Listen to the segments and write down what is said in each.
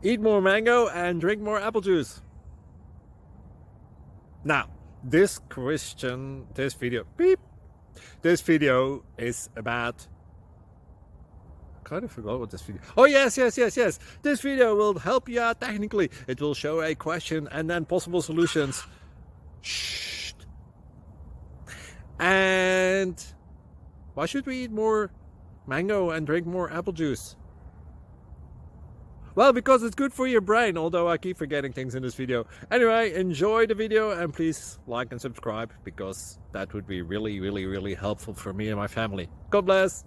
Eat more mango and drink more apple juice. Now, this video is about, I kind of forgot what this video. Oh yes. This video will help you out technically. It will show a question and then possible solutions. Shh. And why should we eat more mango and drink more apple juice? Well, because it's good for your brain, although I keep forgetting things in this video. Anyway, enjoy the video and please like and subscribe, because that would be really helpful for me and my family. God bless!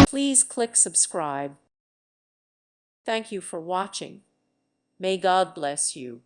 Please click subscribe. Thank you for watching. May God bless you.